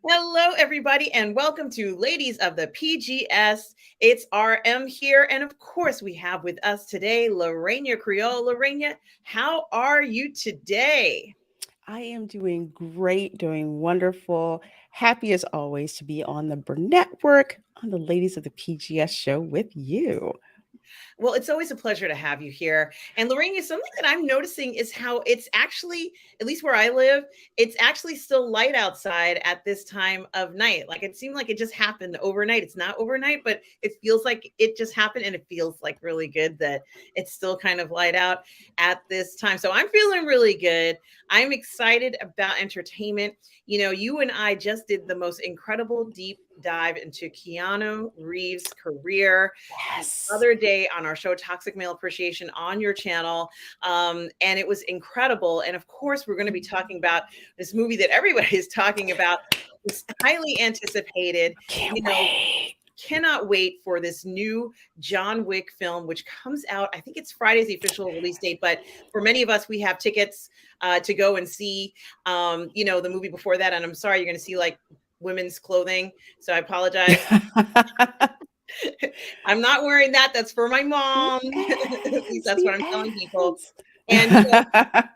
Hello, everybody, and welcome to Ladies of the PGS. It's RM here, and of course, we have with us today Reina Creole. Reina, how are you today? I am doing great, doing wonderful. Happy as always to be on the Burnettwork on the Ladies of the PGS show with you. Well, it's always a pleasure to have you here. And Lorraine, something that I'm noticing is how it's actually, at least where I live, it's actually still light outside at this time of night. Like it seemed like it just happened overnight. It's not overnight, but it feels like it just happened. And it feels like really good that it's still kind of light out at this time. So I'm feeling really good. I'm excited about entertainment. You know, you and I just did the most incredible deep dive into Keanu Reeves' career the Yes. other day on our show Toxic Male Appreciation on your channel, and it was incredible. And of course we're going to be talking about this movie that everybody is talking about, this highly anticipated, Can't you know, wait. cannot wait for this new John Wick film, which comes out, I think it's Friday's the official release date, but for many of us, we have tickets to go and see, the movie before that. And I'm sorry, you're going to see like women's clothing. So I apologize. I'm not wearing that. That's for my mom. At least Yes, that's the what I'm telling people. ads. And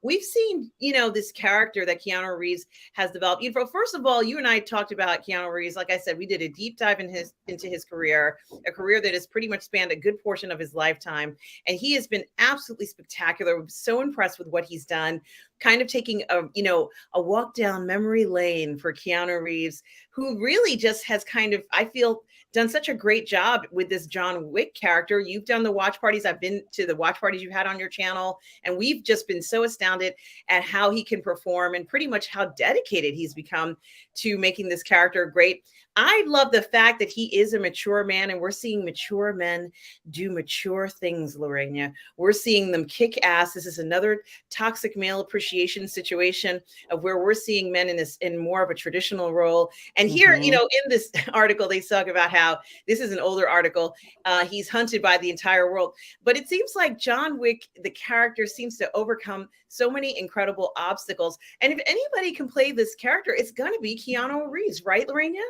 we've seen, this character that Keanu Reeves has developed. First of all, you and I talked about Keanu Reeves. Like I said, we did a deep dive into his career, a career that has pretty much spanned a good portion of his lifetime, and he has been absolutely spectacular. I'm so impressed with what he's done. Kind of taking a walk down memory lane for Keanu Reeves, who really just has kind of, I feel, done such a great job with this John Wick character. You've done the watch parties. I've been to the watch parties you've had on your channel, and we've just been so astounded at how he can perform and pretty much how dedicated he's become to making this character great. I love the fact that he is a mature man, and we're seeing mature men do mature things, Lorena. We're seeing them kick ass. This is another toxic male appreciation situation of where we're seeing men in more of a traditional role. And here, Mhm. in this article, they talk about how this is an older article. He's hunted by the entire world. But it seems like John Wick, the character, seems to overcome so many incredible obstacles. And if anybody can play this character, it's going to be Keanu Reeves, right, Lorena?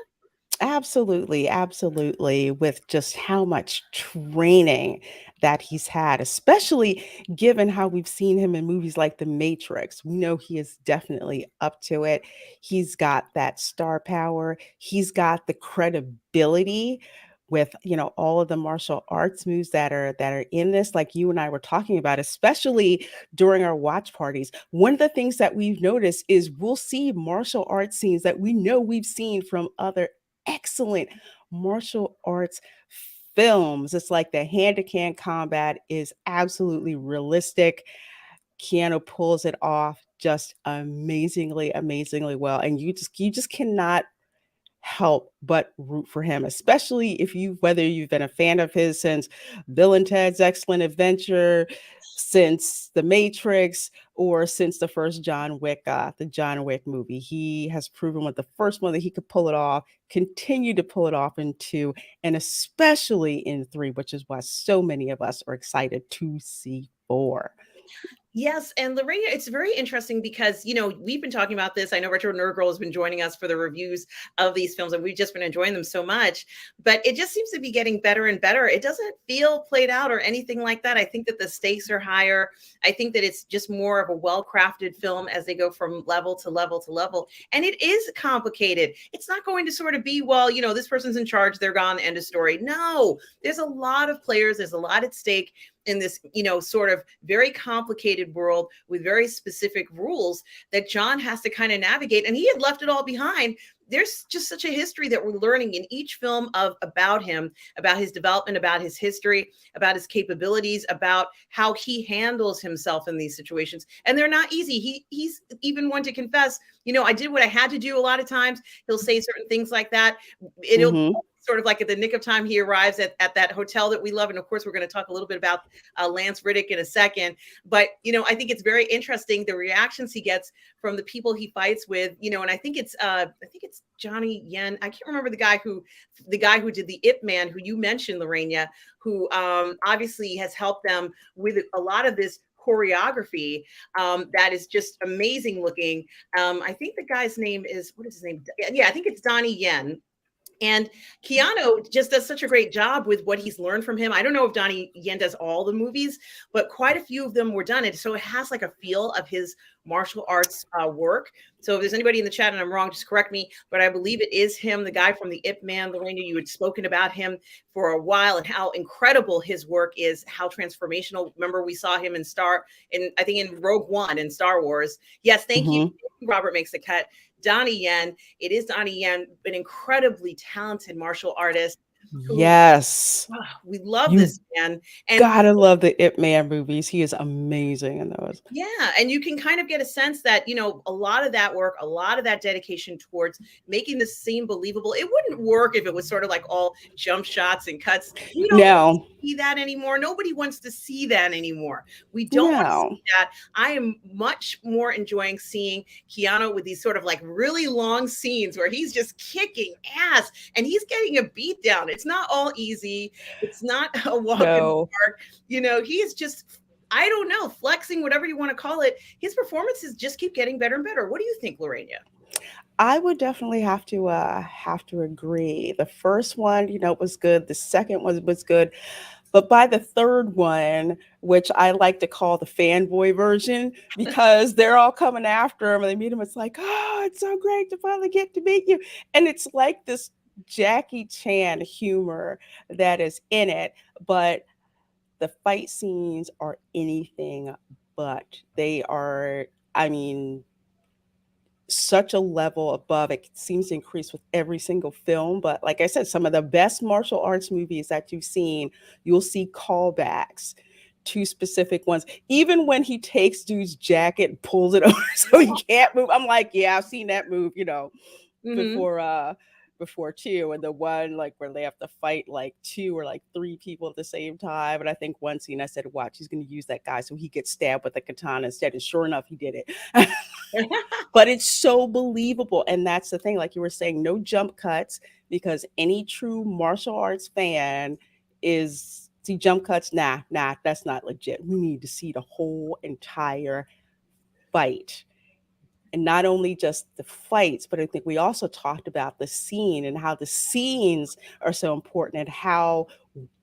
Absolutely, absolutely. With just how much training that he's had, especially given how we've seen him in movies like The Matrix. We know he is definitely up to it. He's got that star power, he's got the credibility with all of the martial arts moves that are in this, like you and I were talking about, especially during our watch parties. One of the things that we've noticed is we'll see martial arts scenes that we know we've seen from other excellent martial arts films. It's like the hand-to-hand combat is absolutely realistic. Keanu pulls it off just amazingly, amazingly well, and you just cannot help but root for him, especially if you whether you've been a fan of his since Bill and Ted's Excellent Adventure, since The Matrix, or since the first the John Wick movie. He has proven with the first one that he could pull it off, continue to pull it off in two, and especially in three, which is why so many of us are excited to see four. Yes, and Lorena, it's very interesting because we've been talking about this. I know Retro Nerd Girl has been joining us for the reviews of these films, and we've just been enjoying them so much. But it just seems to be getting better and better. It doesn't feel played out or anything like that. I think that the stakes are higher. I think that it's just more of a well-crafted film as they go from level to level to level. And it is complicated. It's not going to sort of be, well, this person's in charge, they're gone, end of story. No, there's a lot of players, there's a lot at stake in this, sort of very complicated world with very specific rules that John has to kind of navigate. And he had left it all behind. There's just such a history that we're learning in each film about him, about his development, about his history, about his capabilities, about how he handles himself in these situations. And they're not easy. He's even one to confess, I did what I had to do a lot of times. He'll say certain things like that. It'll Mhm. sort of like at the nick of time, he arrives at that hotel that we love. And of course, we're going to talk a little bit about Lance Reddick in a second. But, I think it's very interesting, the reactions he gets from the people he fights with, and I think it's Johnny Yen. I can't remember the guy who did the Ip Man, who you mentioned, Lorena, who obviously has helped them with a lot of this choreography that is just amazing looking. I think the guy's name is, what is his name? Yeah, I think it's Donnie Yen. And Keanu just does such a great job with what he's learned from him. I don't know if Donnie Yen does all the movies, but quite a few of them were done. And so it has like a feel of his martial arts work. So if there's anybody in the chat and I'm wrong, just correct me. But I believe it is him, the guy from the Ip Man. Lorena, you had spoken about him for a while and how incredible his work is, how transformational. Remember, we saw him I think in Rogue One in Star Wars. Yes, thank you. Robert makes the cut. Donnie Yen. It is Donnie Yen, an incredibly talented martial artist. Yes. We love this man. And gotta love the Ip Man movies. He is amazing in those. Yeah. And you can kind of get a sense that, a lot of that work, a lot of that dedication towards making the scene believable. It wouldn't work if it was sort of like all jump shots and cuts. We don't see that anymore. Nobody wants to see that anymore. We don't want to see that. I am much more enjoying seeing Keanu with these sort of like really long scenes where he's just kicking ass and he's getting a beat down. It's not all easy. It's not a walk in the park. He is just, I don't know, flexing, whatever you want to call it. His performances just keep getting better and better. What do you think, Lorena? I would definitely have to agree. The first one, was good. The second one was good. But by the third one, which I like to call the fanboy version, because they're all coming after him and they meet him, it's like, oh, it's so great to finally get to meet you. And it's like this Jackie Chan humor that is in it, but the fight scenes are anything but. They are, such a level above. It seems to increase with every single film. But like I said, some of the best martial arts movies that you've seen, you'll see callbacks to specific ones. Even when he takes dude's jacket and pulls it over so he can't move. I'm like, yeah, I've seen that move, before too. And the one like where they have to fight like 2 or like 3 people at the same time. And I think one scene I said, watch, he's going to use that guy so he gets stabbed with a katana instead. And sure enough, he did it. But it's so believable. And that's the thing, like you were saying, no jump cuts, because any true martial arts fan is see jump cuts. Nah, that's not legit. We need to see the whole entire fight. And not only just the fights, but I think we also talked about the scene and how the scenes are so important, and how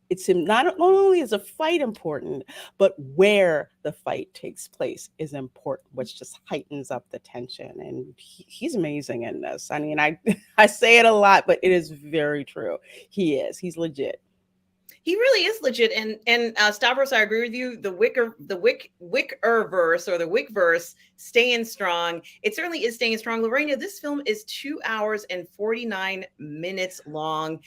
it's not only is a fight important, but where the fight takes place is important, which just heightens up the tension. And he's amazing in this. I mean, I say it a lot, but it is very true. He's legit. He really is legit. And Stavros, I agree with you. The Wickerverse or the Wickverse staying strong. It certainly is staying strong. Lorena, this film is 2 hours and 49 minutes long.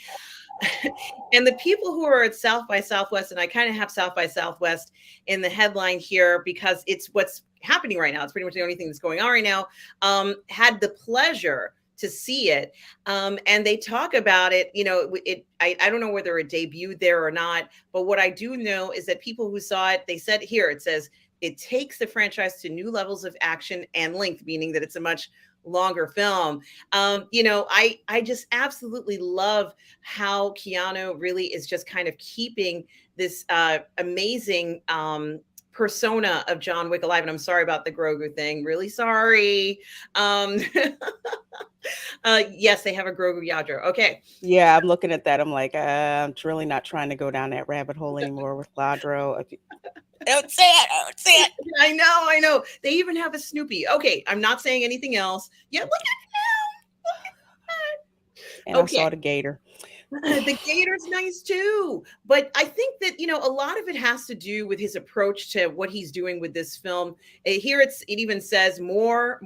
And the people who are at South by Southwest, and I kind of have South by Southwest in the headline here because it's what's happening right now. It's pretty much the only thing that's going on right now. Had the pleasure to see it. And they talk about it, I don't know whether it debuted there or not, but what I do know is that people who saw it, they said here, it says, it takes the franchise to new levels of action and length, meaning that it's a much longer film. I just absolutely love how Keanu really is just kind of keeping this amazing persona of John Wick alive. And I'm sorry about the Grogu thing. Really sorry. Yes, they have a Grogu Yadro. Okay. Yeah, I'm looking at that. I'm like, I'm really not trying to go down that rabbit hole anymore with Ladro. Don't say it. I know. They even have a Snoopy. Okay, I'm not saying anything else. Yeah, look at him. And okay. I saw the gator. The gator's nice too. But I think that, a lot of it has to do with his approach to what he's doing with this film. Here it even says more.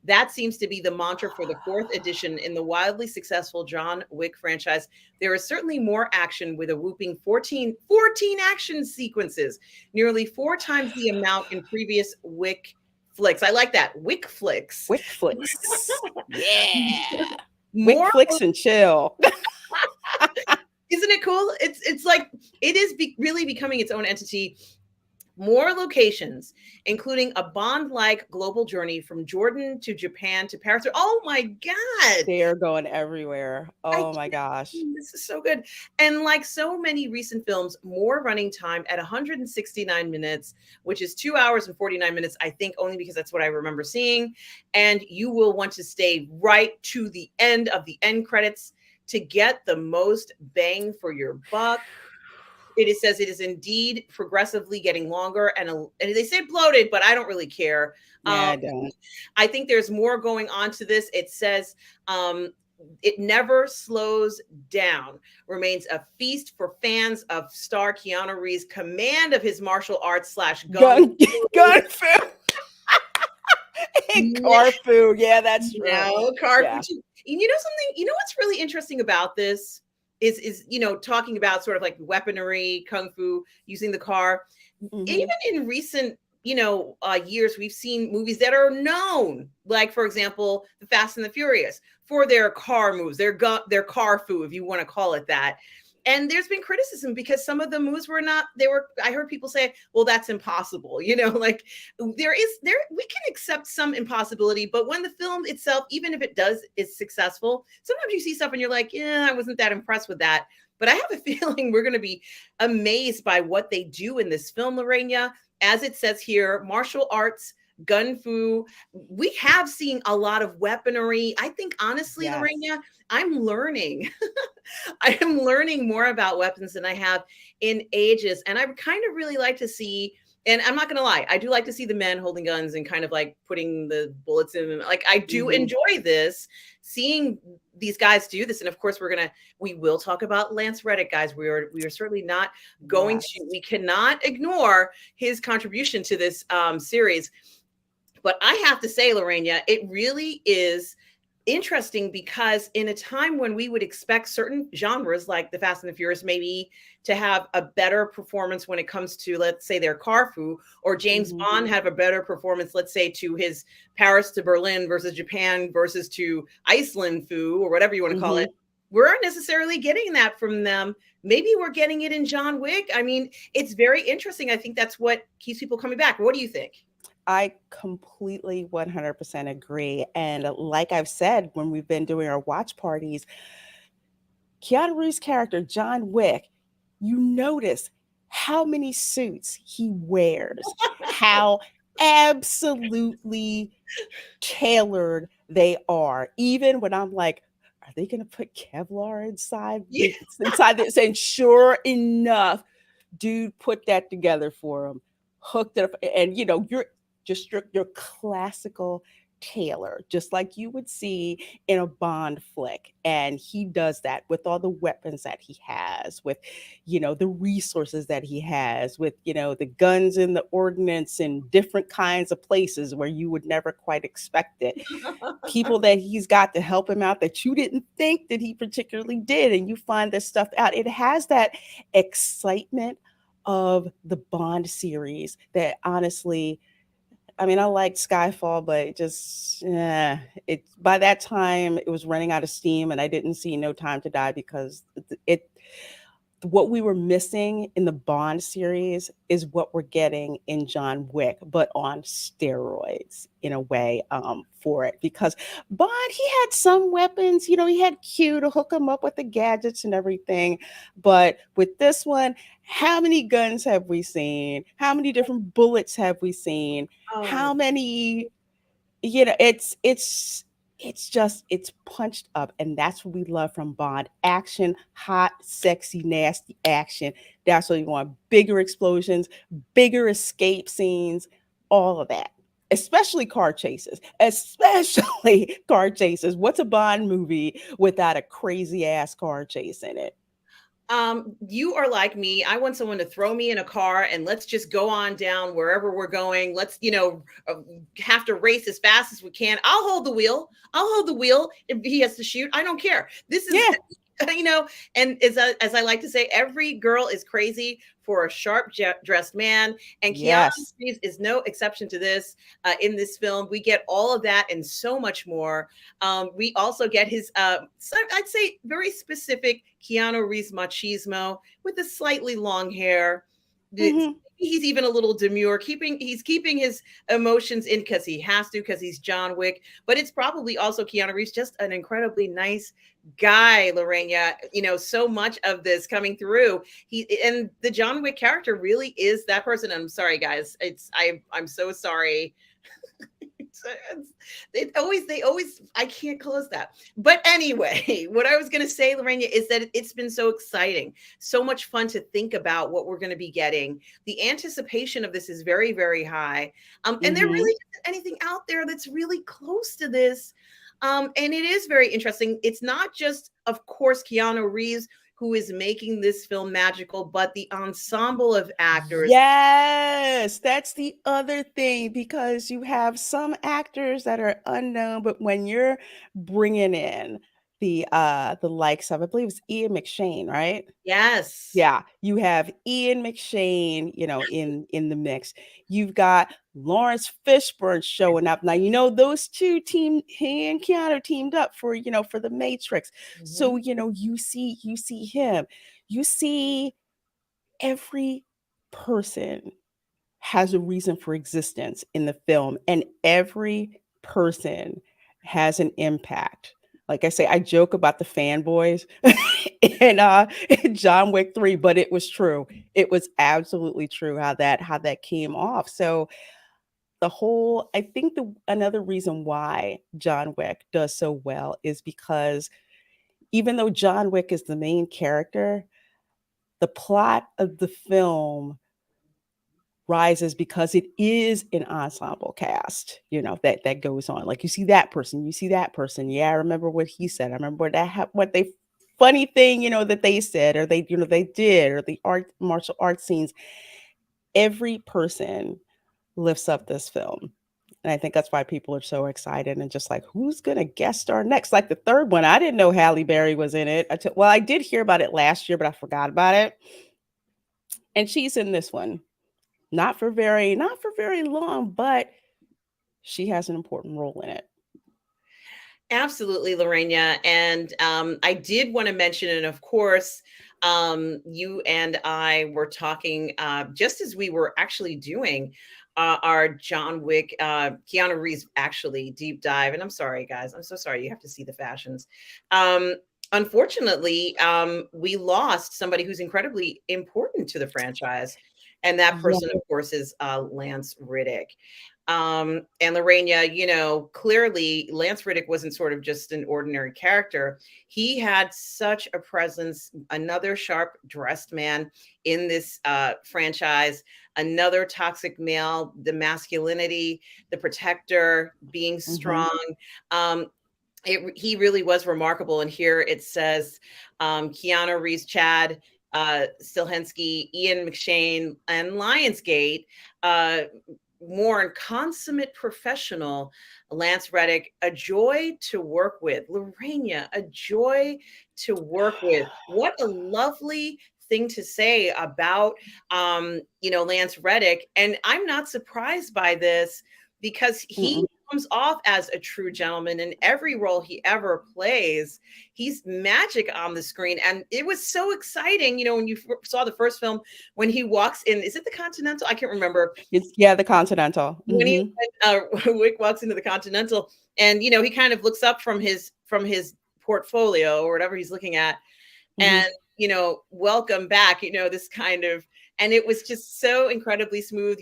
That seems to be the mantra for the 4th edition in the wildly successful John Wick franchise. There is certainly more action with a whooping 14 action sequences, nearly 4 times the amount in previous Wick flicks. I like that. Wick flicks. Yeah. Wick flicks and chill. Isn't it cool? It's like, it is really becoming its own entity. More locations, including a Bond-like global journey from Jordan to Japan to Paris. Oh my God. They're going everywhere. I Oh my can't. gosh. This is so good. And like so many recent films, more running time at 169 minutes, which is 2 hours and 49 minutes, I think, only because that's what I remember seeing. And you will want to stay right to the end of the end credits to get the most bang for your buck. Says it is indeed progressively getting longer, and they say bloated, but I don't really care. Yeah, I don't. I think there's more going on to this. It says it never slows down, remains a feast for fans of star Keanu Reeves' command of his martial arts slash gun. Gun food. Car food. Yeah, that's true. No, car Yeah. food. You know something? You know what's really interesting about this is talking about sort of like weaponry, kung fu, using the car. Even in recent years, we've seen movies that are known, like for example, The Fast and the Furious, for their car moves, their car fu, if you want to call it that. And there's been criticism because some of the moves I heard people say, well, that's impossible. Like we can accept some impossibility, but when the film itself, even if it is successful, sometimes you see stuff and you're like, yeah, I wasn't that impressed with that. But I have a feeling we're going to be amazed by what they do in this film, Lorena. As it says here, martial arts, gun fu. We have seen a lot of weaponry. I think honestly, Yes. Lorena, I'm learning. I am learning more about weapons than I have in ages. And I would kind of really like to see, and I'm not going to lie, I do like to see the men holding guns and kind of like putting the bullets in them. Like I do enjoy this, seeing these guys do this. And of course, we will talk about Lance Reddick, guys. We are certainly not going to, we cannot ignore his contribution to this series. But I have to say, Lorena, it really is interesting because in a time when we would expect certain genres like the Fast and the Furious maybe to have a better performance when it comes to, let's say, their car fu, or James Bond have a better performance, let's say, to his Paris to Berlin versus Japan versus to Iceland fu, or whatever you want to call it, we're not necessarily getting that from them. Maybe we're getting it in John Wick. I mean, it's very interesting. I think that's what keeps people coming back. What do you think? I completely 100% agree. And like I've said, when we've been doing our watch parties, Keanu Reeves' character, John Wick, you notice how many suits he wears, how absolutely tailored they are. Even when I'm like, are they going to put Kevlar inside this? And sure enough, dude put that together for him, hooked it up. And, you're just your classical tailor, just like you would see in a Bond flick. And he does that with all the weapons that he has, with, the resources that he has, with, the guns and the ordnance in different kinds of places where you would never quite expect it. People that he's got to help him out that you didn't think that he particularly did. And you find this stuff out. It has that excitement of the Bond series that honestly, I mean, I liked Skyfall, but by that time it was running out of steam, and I didn't see No Time to Die because what we were missing in the Bond series is what we're getting in John Wick, but on steroids in a way for it. Because Bond, he had some weapons, he had Q to hook him up with the gadgets and everything. But with this one, how many guns have we seen? How many different bullets have we seen? How many, it's punched up, and that's what we love from Bond. Action, hot, sexy, nasty action. That's what we want. Bigger explosions, bigger escape scenes, all of that. Especially car chases. What's a Bond movie without a crazy ass car chase in it? You are like me. I want someone to throw me in a car and let's just go on down wherever we're going. Let's, have to race as fast as we can. I'll hold the wheel. If he has to shoot, I don't care. This is, and as I like to say, every girl is crazy for a sharp dressed man. And Keanu Reeves is no exception to this. In this film, we get all of that and so much more. We also get his, I'd say, very specific Keanu Reeves machismo with the slightly long hair. Mhm. He's even a little demure, he's keeping his emotions in because he has to, because he's John Wick. But it's probably also Keanu Reeves, just an incredibly nice guy, Lorena. So much of this coming through. And the John Wick character really is that person. I'm sorry, guys. I'm so sorry. They always, I can't close that. But anyway, what I was going to say, Lorena, is that it's been so exciting, so much fun to think about what we're going to be getting. The anticipation of this is very, very high. And there really Mhm. isn't anything out there that's really close to this. And it is very interesting. It's not just, of course, Keanu Reeves who is making this film magical, but the ensemble of actors. Yes, that's the other thing because you have some actors that are unknown, but when you're bringing in the likes of, I believe it's Ian McShane, right? Yes. Yeah, you have Ian McShane, in the mix. You've got Lawrence Fishburne showing up. Now, those two he and Keanu teamed up for the Matrix. So, Mhm. you see him. You see every person has a reason for existence in the film, and every person has an impact. Like I say, I joke about the fanboys in John Wick 3, but it was true. It was absolutely true how that came off. So I think another reason why John Wick does so well is because even though John Wick is the main character, the plot of the film rises because it is an ensemble cast, that goes on. Like you see that person, you see that person. Yeah, I remember what he said. I remember what they funny thing, that they said or they did, or the martial arts scenes. Every person lifts up this film. And I think that's why people are so excited and just like, who's gonna guest star next? Like the third one, I didn't know Halle Berry was in it. Well, I did hear about it last year, but I forgot about it. And she's in this one. Not for very long, but she has an important role in it. Absolutely, Lorena. And I did want to mention, and of course, you and I were talking just as we were actually doing our John Wick, Keanu Reeves actually deep dive. And I'm sorry, guys. I'm so sorry you have to see the fashions. Unfortunately, we lost somebody who's incredibly important to the franchise. And that Yeah. person, of course, is Lance Reddick. And Lorena, clearly Lance Reddick wasn't sort of just an ordinary character. He had such a presence, another sharp dressed man in this franchise, another toxic male, the masculinity, the protector, being Mhm. strong. Um, he really was remarkable. And here it says Keanu Reeves, Chad Stilhensky, Ian McShane, and Lionsgate. Warren, consummate professional, Lance Reddick, a joy to work with. Lorena, a joy to work with. What a lovely thing to say about Lance Reddick. And I'm not surprised by this because he Mm-mm. comes off as a true gentleman in every role he ever plays. He's magic on the screen. And it was so exciting, when you saw the first film, when he walks in, is it the Continental? I can't remember. Yeah, the Continental. When Mhm. Wick walks into the Continental, and he kind of looks up from his portfolio or whatever he's looking at, and Mhm. welcome back, this kind of, and it was just so incredibly smooth.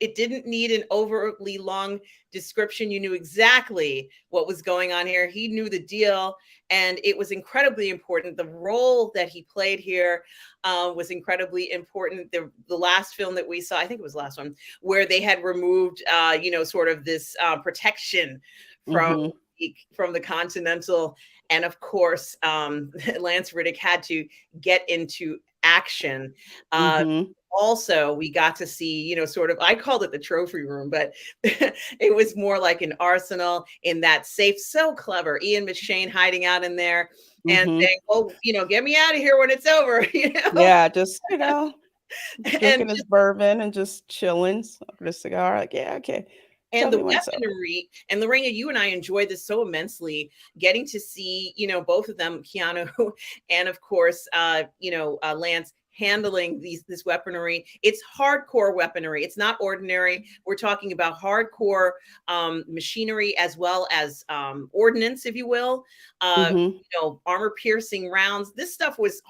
It didn't need an overly long description. You knew exactly what was going on here. He knew the deal, and it was incredibly important. The role that he played here was incredibly important. The last film that we saw, I think it was the last one, where they had removed, sort of this protection from Mhm. from the Continental, and of course, Lance Reddick had to get into action. Uh, Mhm. Also, we got to see, sort of, I called it the trophy room, but it was more like an arsenal in that safe. So clever. Ian McShane hiding out in there and Mhm. saying, oh, get me out of here when it's over, Yeah, just, and drinking his bourbon and just chilling, smoking a cigar. Like, yeah, okay. and Tell the me when it's over. weaponry. And Lorena, you and I enjoyed this so immensely, getting to see, both of them, Keanu and of course, Lance, handling this weaponry. It's hardcore weaponry. It's not ordinary. We're talking about hardcore machinery as well as ordnance, if you will. Mhm. Armor piercing rounds. This stuff was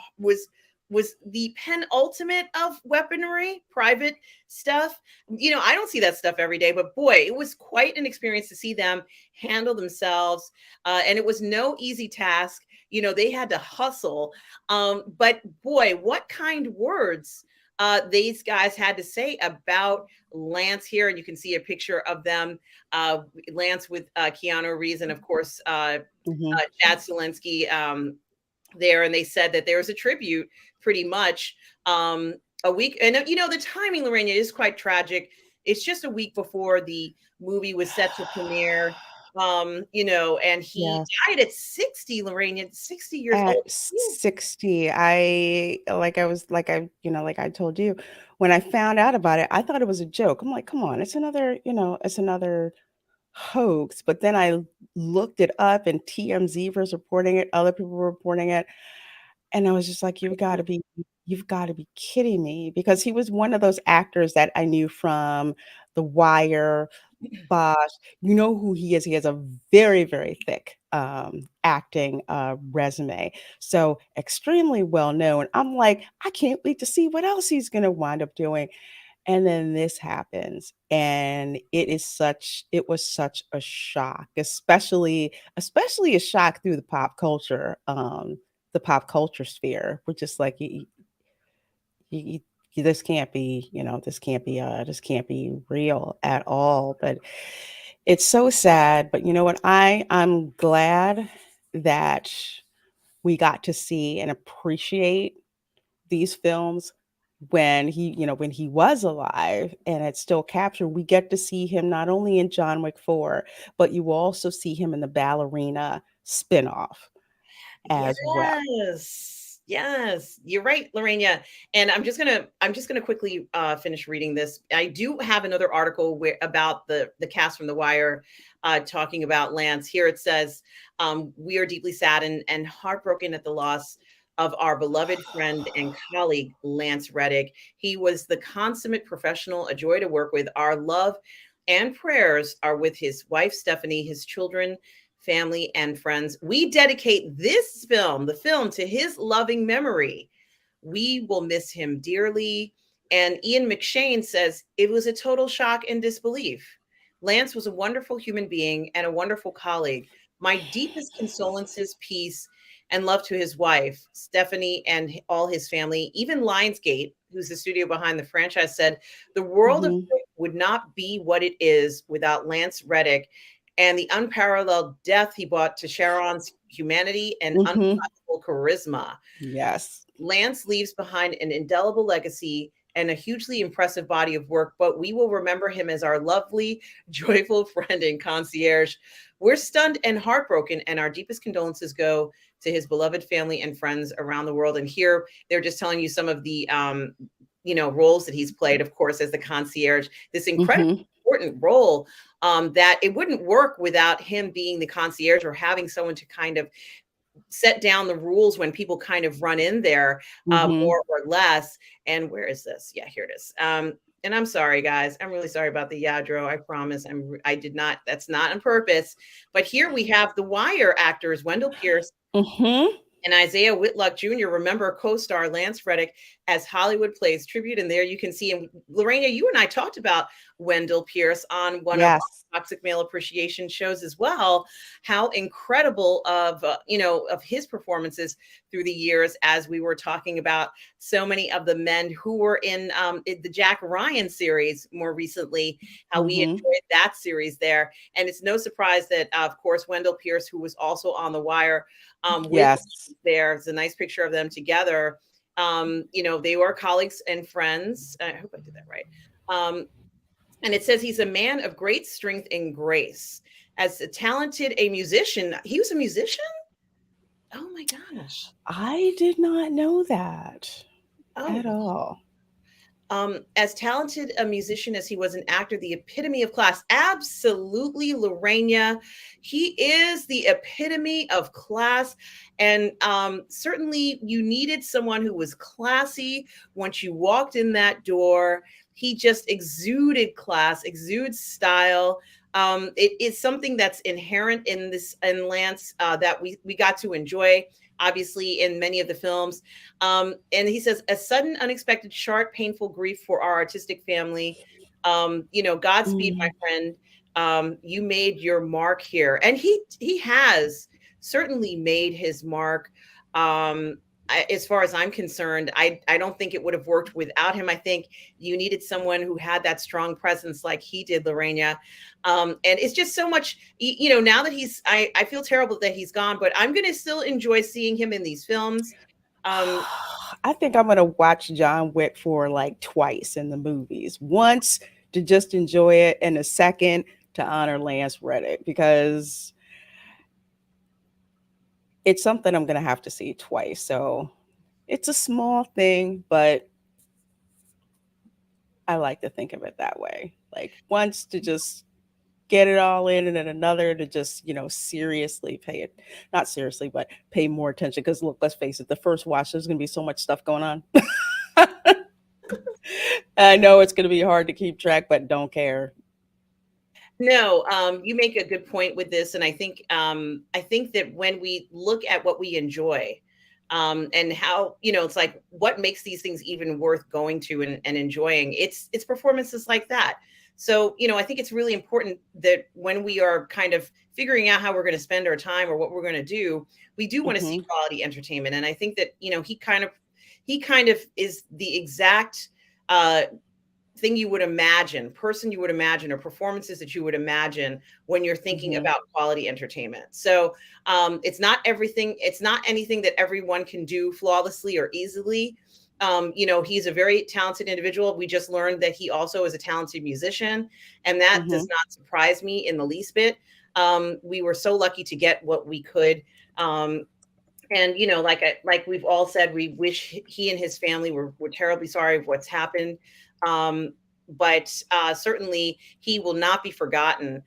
the penultimate of weaponry, private stuff. I don't see that stuff every day, but boy, it was quite an experience to see them handle themselves. And it was no easy task. They had to hustle. But boy, what kind words these guys had to say about Lance here. And you can see a picture of them, Lance with Keanu Reeves, and of course, Mhm. Chad Stahelski there. And they said that there was a tribute pretty much a week. And, the timing, Lorena, is quite tragic. It's just a week before the movie was set to premiere. And he Yes. died at 60, Lorena, 60 years At old. 60, like I told you, when I found out about it, I thought it was a joke. I'm like, come on, it's another hoax. But then I looked it up and TMZ was reporting it, other people were reporting it. And I was just like, you've got to be kidding me. Because he was one of those actors that I knew from The Wire, Bosch. You know who he is. He has a very, very thick acting resume. So extremely well known. I'm like, I can't wait to see what else he's going to wind up doing. And then this happens, and it was such a shock, especially a shock through the pop culture sphere. We're just like, this can't be, this can't be real at all. But it's so sad. But you know what? I'm glad that we got to see and appreciate these films when he was alive, and it's still captured. We get to see him not only in John Wick 4, but you will also see him in the Ballerina spinoff as well. Yes. Yes. You're right, Lorena. And I'm just gonna quickly finish reading this. I do have another article about the cast from The Wire talking about Lance. Here it says, we are deeply saddened and heartbroken at the loss of our beloved friend and colleague, Lance Reddick. He was the consummate professional, a joy to work with. Our love and prayers are with his wife, Stephanie, his children, family, and friends. We dedicate this film, the film, to his loving memory. We will miss him dearly. And Ian McShane says it was a total shock and disbelief. Lance was a wonderful human being and a wonderful colleague. My deepest condolences, peace, and love to his wife, Stephanie, and all his family. Even Lionsgate, who's the studio behind the franchise, said the world of Mhm. Wick would not be what it is without Lance Reddick and the unparalleled depth he brought to Sharon's humanity and Mhm. unflappable charisma. Yes. Lance leaves behind an indelible legacy and a hugely impressive body of work, but we will remember him as our lovely, joyful friend and concierge. We're stunned and heartbroken, and our deepest condolences go to his beloved family and friends around the world. And here they're just telling you some of the roles that he's played, of course, as the concierge, this incredibly Mhm. important role, that it wouldn't work without him being the concierge or having someone to kind of set down the rules when people kind of run in there, Mhm. more or less. And where is this? Yeah, here it is. And I'm sorry, guys. I'm really sorry about the Yadro. I promise. I did not. That's not on purpose. But here we have the Wire actors, Wendell Pierce Mhm. and Isaiah Whitlock Jr., remember co-star Lance Reddick as Hollywood plays tribute. And there you can see, and Lorena, you and I talked about Wendell Pierce on one of Yes. our Toxic Male Appreciation shows as well, how incredible of his performances through the years, as we were talking about so many of the men who were in the Jack Ryan series more recently, how we Mhm. enjoyed that series there. And it's no surprise that, of course, Wendell Pierce, who was also on The Wire, with Yes. there's a nice picture of them together. They were colleagues and friends. I hope I did that right. Um, and it says he's a man of great strength and grace. As a talented a musician, he was a musician. Oh my gosh. I did not know that at Oh, all. As talented a musician as he was an actor, the epitome of class. Absolutely, Lorena. He is the epitome of class. And certainly, you needed someone who was classy. Once you walked in that door, he just exuded class, exudes style. It is something that's inherent in this in Lance that we got to enjoy, obviously, in many of the films. And he says, a sudden, unexpected, sharp, painful grief for our artistic family. Godspeed, my Mm. friend. You made your mark here, and he has certainly made his mark. As far as I'm concerned, I don't think it would have worked without him. I think you needed someone who had that strong presence like he did, Lorena. And it's just so much, now that I feel terrible that he's gone, but I'm going to still enjoy seeing him in these films. Um, I think I'm gonna watch John Wick for like twice in the movies. Once to just enjoy it, and a second to honor Lance Reddick because it's something I'm gonna have to see twice. So it's a small thing, but I like to think of it that way. Like once to just get it all in, and then another to just, seriously pay it, not seriously, but pay more attention. Because look, let's face it, the first watch, there's gonna be so much stuff going on. I know it's gonna be hard to keep track, but don't care. No, you make a good point with this, and I think that when we look at what we enjoy, and how it's like what makes these things even worth going to and enjoying, it's performances like that. So I think it's really important that when we are kind of figuring out how we're going to spend our time or what we're going to do, we do want to see Hmm. quality entertainment, and I think that he kind of is the exact uh thing you would imagine, person you would imagine, or performances that you would imagine when you're thinking Hmm. about quality entertainment. So it's not everything, it's not anything that everyone can do flawlessly or easily. He's a very talented individual. We just learned that he also is a talented musician, and that does Hmm. not surprise me in the least bit. We were so lucky to get what we could. And like we've all said, we wish he and his family were terribly sorry of what's happened. Um, but certainly he will not be forgotten,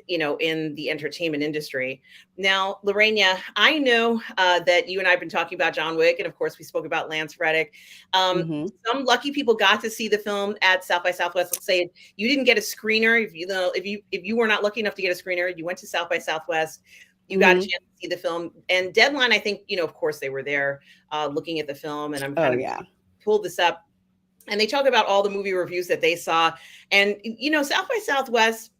in the entertainment industry. Now, Lorena, I know that you and I have been talking about John Wick, and of course, we spoke about Lance Reddick. Um, Hmm. some lucky people got to see the film at South by Southwest. Let's say you didn't get a screener. If you were not lucky enough to get a screener, you went to South by Southwest. You got a Hmm. chance to see the film. And Deadline, I think, of course, they were there looking at the film, and I'm Oh kind of yeah. pulled this up, and they talk about all the movie reviews that they saw. And South by Southwest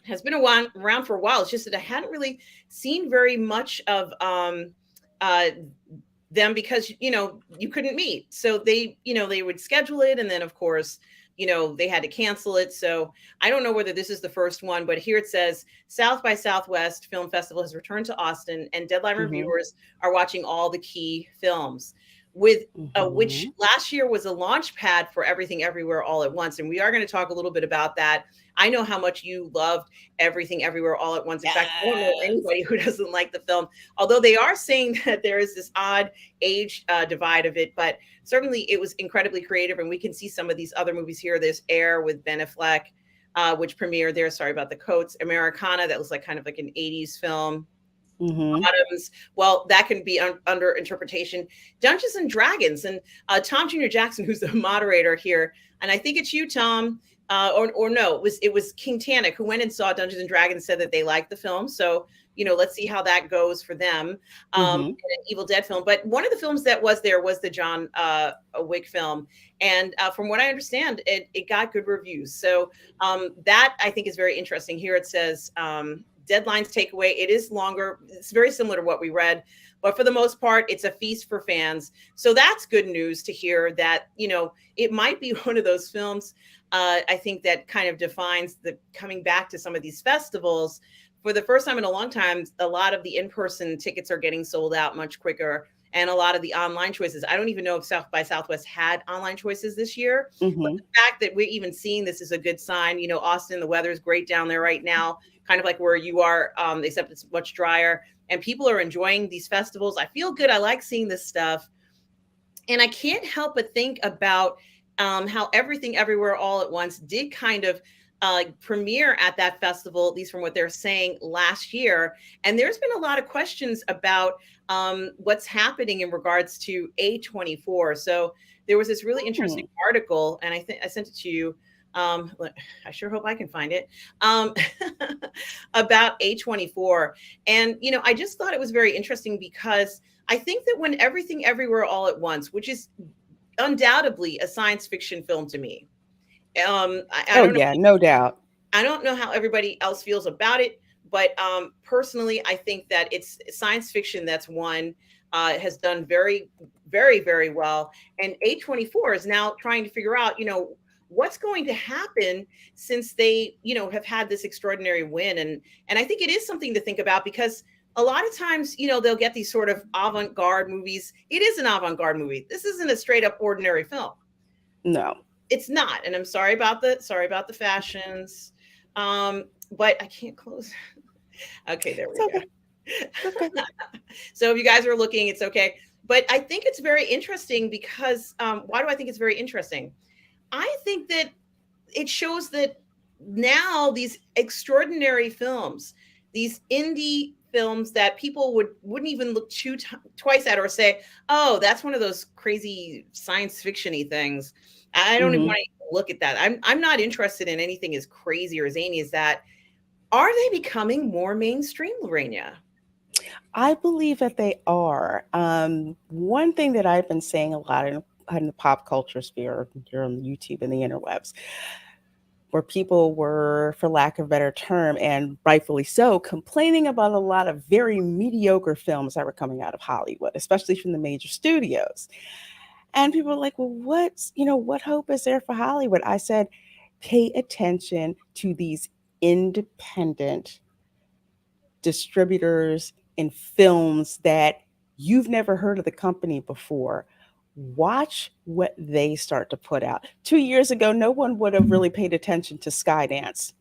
has been around for a while. It's just that I hadn't really seen very much of uh, them, because you couldn't meet, so they would schedule it, and then of course they had to cancel it. So I don't know whether this is the first one, but here it says South by Southwest Film Festival has returned to Austin, and Deadline Hmm. reviewers are watching all the key films, with which Hmm. last year was a launch pad for Everything Everywhere All at Once. And we are going to talk a little bit about that. I know how much you loved Everything Everywhere All at Once. In fact, I don't know Yes. anybody who doesn't like the film, although they are saying that there is this odd age divide of it. But certainly it was incredibly creative. And we can see some of these other movies here. There's Air with Ben Affleck, which premiered there. Sorry about the coats. Americana, that was like kind of like an 80s film. Hmm. Bottoms, well, that can be under interpretation. Dungeons and Dragons, and Tom Jr. Jackson, who's the moderator here, and I think it's you, Tom, or no, it was King Tannic who went and saw Dungeons and Dragons, said that they liked the film. So let's see how that goes for them. Hmm. An Evil Dead film, but one of the films that was there was the John Wick film, and from what I understand, it got good reviews. So that I think is very interesting. Here it says. Deadline's takeaway, it is longer. It's very similar to what we read, but for the most part, it's a feast for fans. So that's good news to hear that, it might be one of those films, I think, that kind of defines the coming back to some of these festivals. For the first time in a long time, a lot of the in-person tickets are getting sold out much quicker. And a lot of the online choices. I don't even know if South by Southwest had online choices this year, but Hmm. the fact that we're even seeing this is a good sign. Austin, the weather is great down there right now, kind of like where you are, except it's much drier. And people are enjoying these festivals. I feel good. I like seeing this stuff. And I can't help but think about how Everything Everywhere All at Once did kind of premiere at that festival, at least from what they're saying last year. And there's been a lot of questions about what's happening in regards to A24. So there was this really interesting Hmm. article, and I think I sent it to you. I sure hope I can find it, um, about A24. And, I just thought it was very interesting because I think that when Everything Everywhere All at Once, which is undoubtedly a science fiction film to me, I Oh don't know. yeah, no doubt. I don't know how everybody else feels about it, but personally, I think that it's science fiction that's one has done very, very, very well. And A24 is now trying to figure out, what's going to happen since they, have had this extraordinary win. And I think it is something to think about because a lot of times, they'll get these sort of avant-garde movies. It is an avant-garde movie. This isn't a straight up ordinary film. No. It's not, and I'm sorry about the fashions, but I can't close. Okay, there It's we okay. It's okay. go. So if you guys are looking, it's okay. But I think it's very interesting because why do I think it's very interesting? I think that it shows that now these extraordinary films, these indie films that people wouldn't even look twice at or say, "Oh, that's one of those crazy science fictiony things." I don't even Hmm. want to look at that. I'm not interested in anything as crazy or zany as that. Are they becoming more mainstream, Lorena? I believe that they are. One thing that I've been saying a lot in the pop culture sphere here on YouTube and the interwebs, where people were, for lack of a better term, and rightfully so, complaining about a lot of very mediocre films that were coming out of Hollywood, especially from the major studios. And people were like, well, what hope is there for Hollywood? I said, pay attention to these independent distributors in films that you've never heard of the company before. Watch what they start to put out. 2 years ago, no one would have really paid attention to Skydance.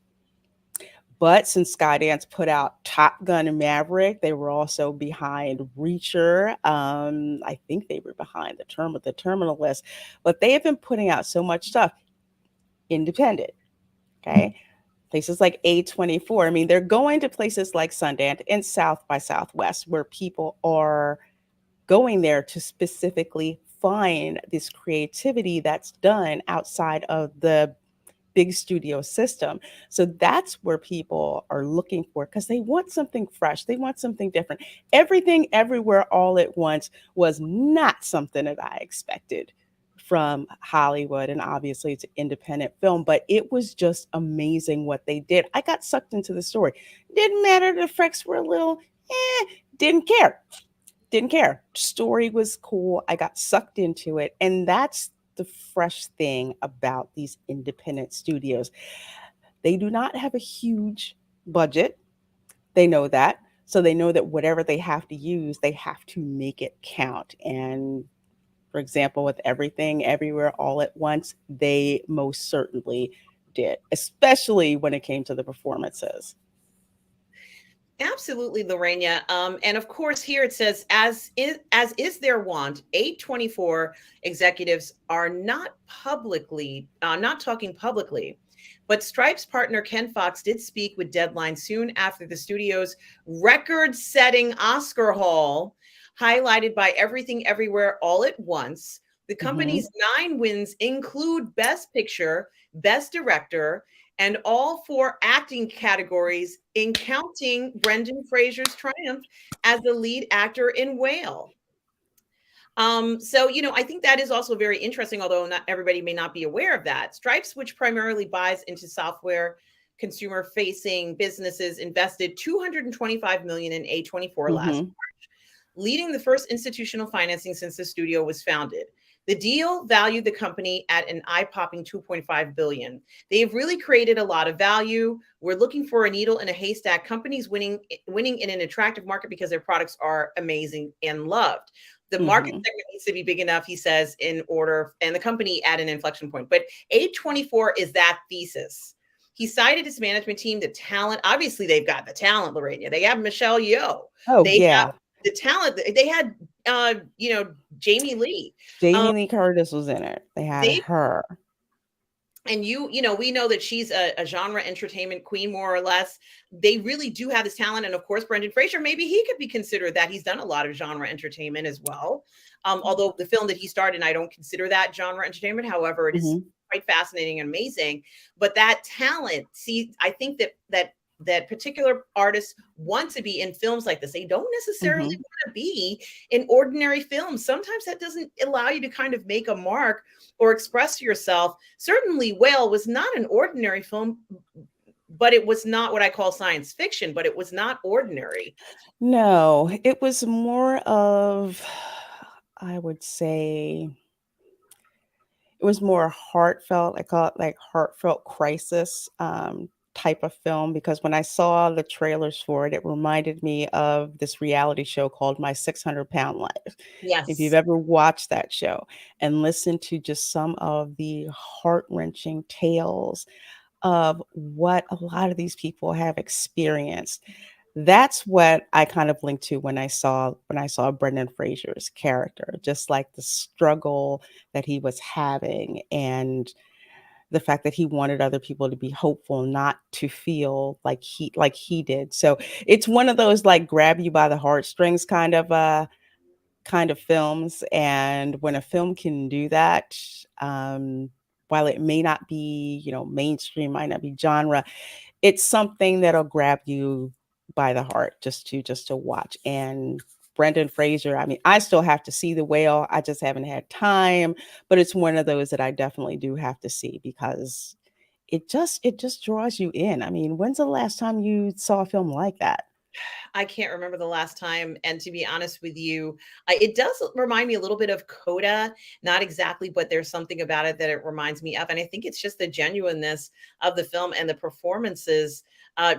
But since Skydance put out Top Gun and Maverick, they were also behind Reacher. I think they were behind the Terminal List. But they have been putting out so much stuff independent. Okay. Places like A24. I mean, they're going to places like Sundance and South by Southwest where people are going there to specifically find this creativity that's done outside of the big studio system. So that's where people are looking for because they want something fresh. They want something different. Everything Everywhere All at Once was not something that I expected from Hollywood, and obviously it's an independent film, but it was just amazing what they did. I got sucked into the story. Didn't matter the effects were a little didn't care. Didn't care. Story was cool. I got sucked into it, and that's the fresh thing about these independent studios. They do not have a huge budget. They know that. So they know that whatever they have to use, they have to make it count. And for example, with Everything Everywhere All at Once, they most certainly did, especially when it came to the performances. Absolutely, Lorena. And of course, here it says, as is their wont, A24 executives are not talking publicly. But Stripe's partner Ken Fox did speak with Deadline soon after the studio's record-setting Oscar haul, highlighted by Everything Everywhere All at Once. The Hmm. company's 9 wins include Best Picture, Best Director, and all 4 acting categories, in counting Brendan Fraser's triumph as the lead actor in Whale. So, I think that is also very interesting, although not everybody may not be aware of that. Stripes, which primarily buys into software consumer facing businesses, invested 225 million in A24 last, Hmm. leading the first institutional financing since the studio was founded. The deal valued the company at an eye-popping 2.5 billion. They've really created a lot of value. We're looking for a needle in a haystack. Companies winning in an attractive market because their products are amazing and loved. The market Hmm. segment needs to be big enough, he says, in order, and the company at an inflection point. But A24 is that thesis. He cited his management team, the talent. Obviously, they've got the talent, Lorena. They have Michelle Yeoh. Oh, They have yeah. the talent. They had Jamie Lee. Um, Jamie Lee Curtis was in it. They had they her. and we know that she's a genre entertainment queen, more or less. They really do have this talent, and of course, Brendan Fraser, maybe he could be considered that. He's done a lot of genre entertainment as well. Although the film that he starred in, I don't consider that genre entertainment. However, it is Mhm, quite fascinating and amazing. But that talent, see, I think that particular artists want to be in films like this. They don't necessarily mhm. want to be in ordinary films. Sometimes that doesn't allow you to kind of make a mark or express yourself. Certainly, Whale was not an ordinary film, but it was not what I call science fiction, but it was not ordinary. No, it was more of, I would say, it was more heartfelt. I call it like heartfelt crisis type of film because when I saw the trailers for it, it reminded me of this reality show called My 600-Pound Life. If you've Yes. ever watched that show and listened to just some of the heart-wrenching tales of what a lot of these people have experienced, that's what I kind of linked to when I saw Brendan Fraser's character, just like the struggle that he was having and the fact that he wanted other people to be hopeful, not to feel like he did. So it's one of those like grab you by the heartstrings kind of films. And when a film can do that, while it may not be, mainstream, might not be genre, it's something that'll grab you by the heart just to watch. And Brendan Fraser, I mean, I still have to see The Whale. I just haven't had time, but it's one of those that I definitely do have to see because it just draws you in. I mean, when's the last time you saw a film like that? I can't remember the last time. And to be honest with you, it does remind me a little bit of Coda. Not exactly, but there's something about it that it reminds me of. And I think it's just the genuineness of the film and the performances.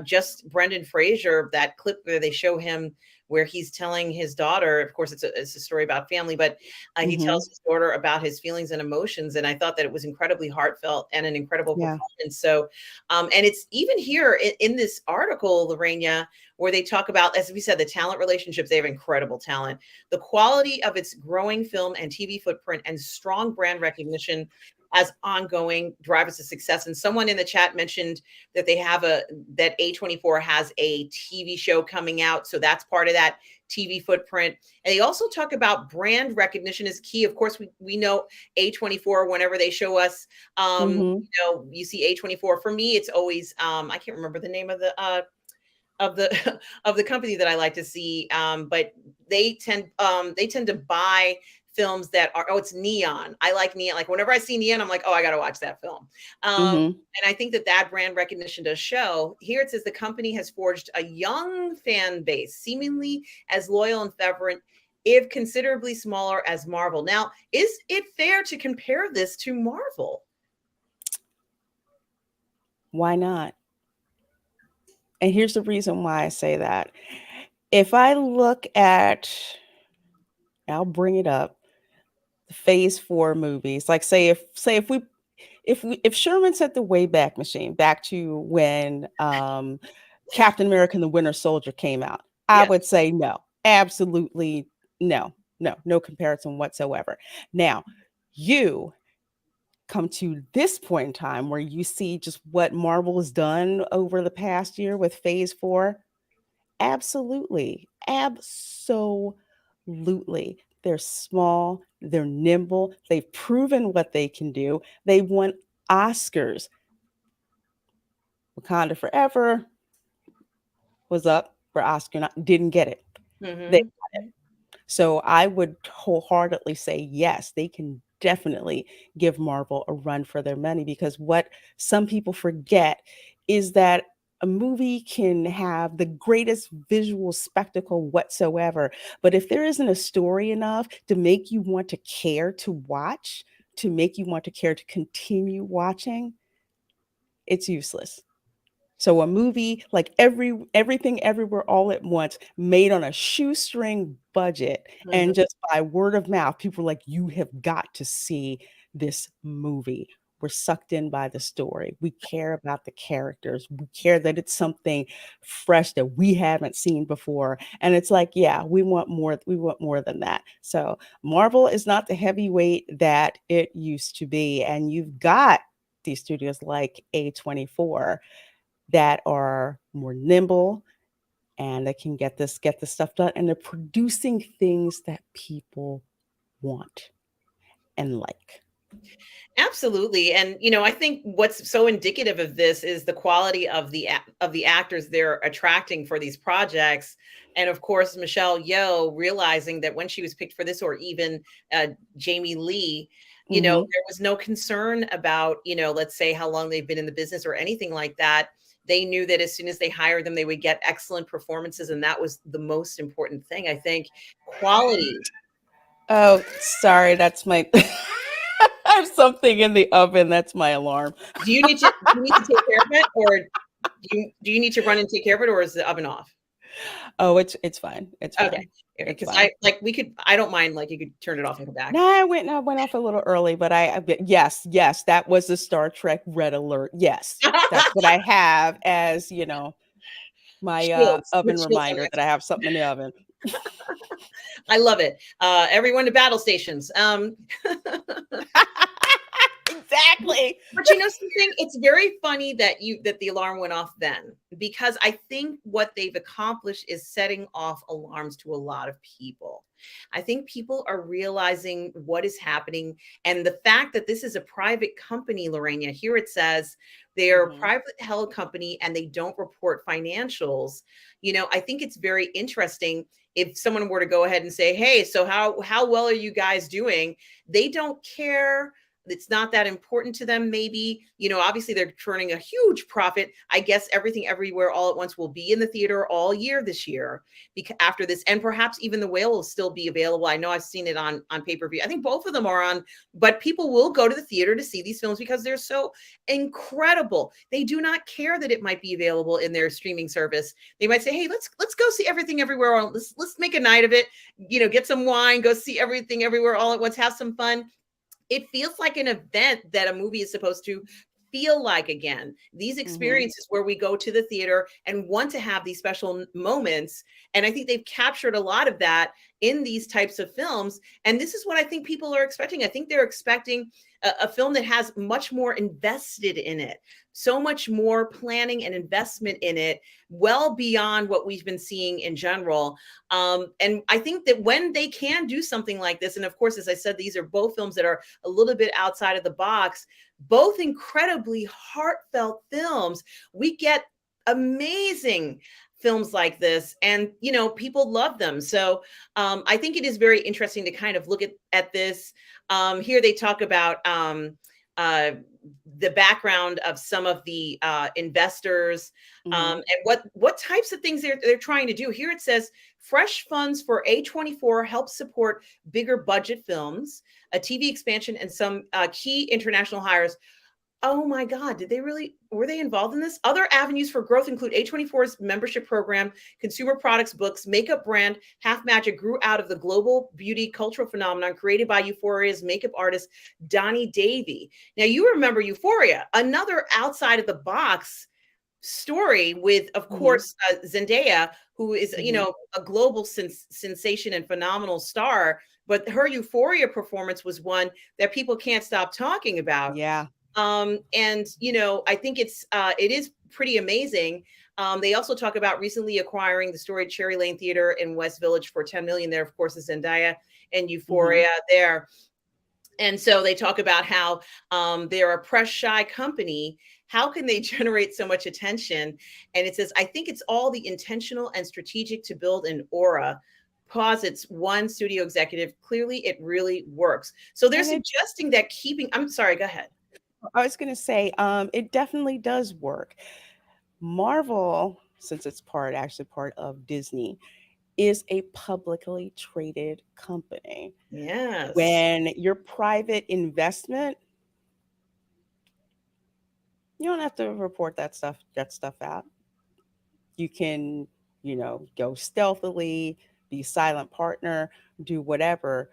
Just Brendan Fraser, that clip where they show him where he's telling his daughter, of course, it's a story about family, but he Mhm. tells his daughter about his feelings and emotions. And I thought that it was incredibly heartfelt and an incredible Yeah. performance. So, and it's even here in this article, Lorena, where they talk about, as we said, the talent relationships. They have incredible talent. The quality of its growing film and TV footprint and strong brand recognition as ongoing drivers to success. And someone in the chat mentioned that that A24 has a TV show coming out. So that's part of that TV footprint. And they also talk about brand recognition is key. Of course, we know A24 whenever they show us, Mhm. you see A24. For me, it's always, I can't remember the name of the of the company that I like to see. But they tend to buy films that are, oh, it's neon. I like neon. Like whenever I see neon, I'm like, oh, I got to watch that film. Mhm. And I think that brand recognition does show. Here it says the company has forged a young fan base, seemingly as loyal and fervent, if considerably smaller as Marvel. Now, is it fair to compare this to Marvel? Why not? And here's the reason why I say that. If I look at I'll bring it up, the Phase 4 movies, like if Sherman set the Wayback Machine back to when Captain America and the Winter Soldier came out, I Yes. would say no. Absolutely no. No, no comparison whatsoever. Now, you come to this point in time where you see just what Marvel has done over the past year with Phase 4. Absolutely. Absolutely. They're small, they're nimble, they've proven what they can do. They won Oscars. Wakanda Forever was up for Oscar, didn't get it. They Mm-hmm. So I would wholeheartedly say yes, they can definitely give Marvel a run for their money because what some people forget is that a movie can have the greatest visual spectacle whatsoever, but if there isn't a story enough to make you want to care to watch, to make you want to care to continue watching, it's useless. So a movie like Everything Everywhere All at Once, made on a shoestring budget, and Mm-hmm. just by word of mouth, people were like, "You have got to see this movie." we're sucked in by the story. We care about the characters. We care that it's something fresh that we haven't seen before. And it's like, yeah, we want more. We want more than that. So Marvel is not the heavyweight that it used to be. And you've got these studios like A24 that are more nimble and they can get this stuff done. And they're producing things that people want and like. Absolutely. And I think what's so indicative of this is the quality of the actors they're attracting for these projects. And of course, Michelle Yeoh realizing that when she was picked for this, or even Jamie Lee, Hmm. there was no concern about, let's say how long they've been in the business or anything like that. They knew that as soon as they hired them, they would get excellent performances. And that was the most important thing, I think. Quality. Oh, sorry, that's my I have something in the oven. That's my alarm. Do you need to take care of it, or do you need to run and take care of it, or is the oven off? Oh, it's fine. It's fine. Okay. It's Because fine. I don't mind, like, you could turn it off and go back. No, I went off a little early, but yes, yes, that was the Star Trek red alert. Yes, that's what I have as my Shields, with oven shields on reminder there. that I have something in the oven. I love it. Everyone to battle stations. Exactly. But you know something? It's very funny that the alarm went off then, because I think what they've accomplished is setting off alarms to a lot of people. I think people are realizing what is happening, and the fact that this is a private company, Lorena. Here it says they are a Hmm. private held company and they don't report financials. I think it's very interesting if someone were to go ahead and say, "Hey, so how well are you guys doing?" They don't care. It's not that important to them. Maybe, obviously they're turning a huge profit. I guess Everything Everywhere All at Once will be in the theater all year this year, because after this, and perhaps even The Whale will still be available. I know I've seen it on pay-per-view. I think both of them are on, but people will go to the theater to see these films because they're so incredible. They do not care that it might be available in their streaming service. They might say, "Hey, let's go see Everything Everywhere. Let's make a night of it. Get some wine, go see Everything Everywhere All at Once, have some fun." It feels like an event that a movie is supposed to feel like again. These Hmm. experiences where we go to the theater and want to have these special moments. And I think they've captured a lot of that in these types of films. And this is what I think people are expecting. I think they're expecting a film that has much more invested in it, so much more planning and investment in it, well beyond what we've been seeing in general. And I think that when they can do something like this, and of course, as I said, these are both films that are a little bit outside of the box, both incredibly heartfelt films. We get amazing films like this, and people love them. So I think it is very interesting to kind of look at this. Here they talk about uh, the background of some of the investors, Hmm. and what types of things they're trying to do. Here it says fresh funds for A24 help support bigger budget films, a TV expansion, and some key international hires. Oh my God, were they involved in this? Other avenues for growth include A24's membership program, consumer products, books, makeup brand. Half Magic grew out of the global beauty cultural phenomenon created by Euphoria's makeup artist, Donnie Davy. Now, you remember Euphoria, another outside of the box story with, of Hmm. course, Zendaya, who is, Hmm. a global sensation and phenomenal star. But her Euphoria performance was one that people can't stop talking about. Yeah. And I think it is pretty amazing. They also talk about recently acquiring the storied Cherry Lane Theater in West Village for 10 million. There, of course, is Zendaya and Hmm. Euphoria there. And so they talk about how they're a press shy company. How can they generate so much attention? And it says, I think it's all the intentional and strategic to build an aura. Posits one studio executive. Clearly, it really works. So they're And it suggesting that I'm sorry, go ahead. I was going to say, it definitely does work. Marvel, since it's actually part of Disney, is a publicly traded company. Yes. When your private investment, you don't have to report that stuff out. You can, go stealthily, be silent partner, do whatever.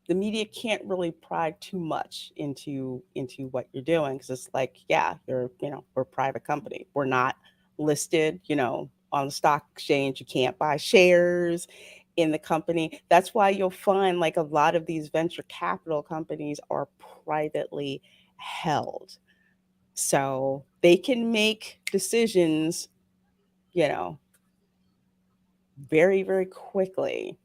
the media can't really pry too much into what you're doing, because it's like, yeah, we're a private company, we're not listed, on the stock exchange. You can't buy shares in the company. That's why you'll find like a lot of these venture capital companies are privately held, so they can make decisions, you know very, very quickly.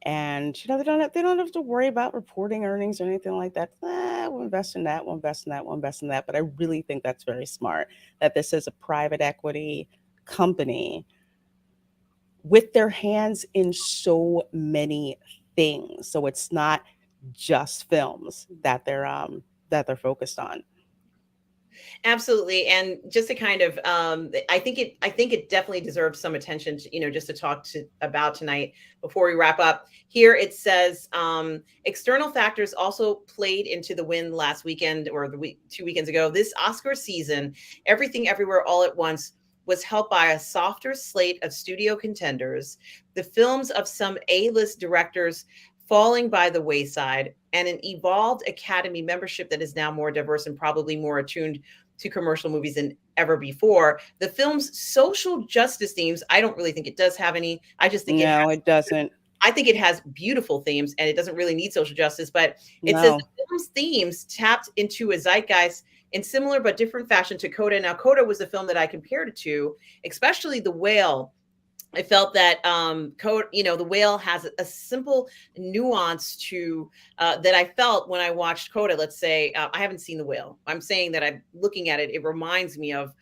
And they don't have to worry about reporting earnings or anything like that. We'll invest in that, we'll invest in that, we'll invest in that. But I really think that's very smart, that this is a private equity company with their hands in so many things. So it's not just films that they're focused on. Absolutely. And just to kind of I think it definitely deserves some attention to, just to talk to about tonight before we wrap up. Here it says external factors also played into the win last weekend, or the week 2 weekends ago. This Oscar season, Everything Everywhere All at Once was helped by a softer slate of studio contenders, the films of some A-list directors falling by the wayside, and an evolved Academy membership that is now more diverse and probably more attuned to commercial movies than ever before. The film's social justice themes, I don't really think it does have any. I just think it No, has it doesn't. I think it has beautiful themes, and it doesn't really need social justice, but it says No. the film's themes tapped into a zeitgeist in similar but different fashion to Coda. Now, Coda was the film that I compared it to, especially The Whale. I felt that The Whale has a simple nuance to that I felt when I watched Coda. Let's say I haven't seen The Whale. I'm saying that I'm looking at it. It reminds me of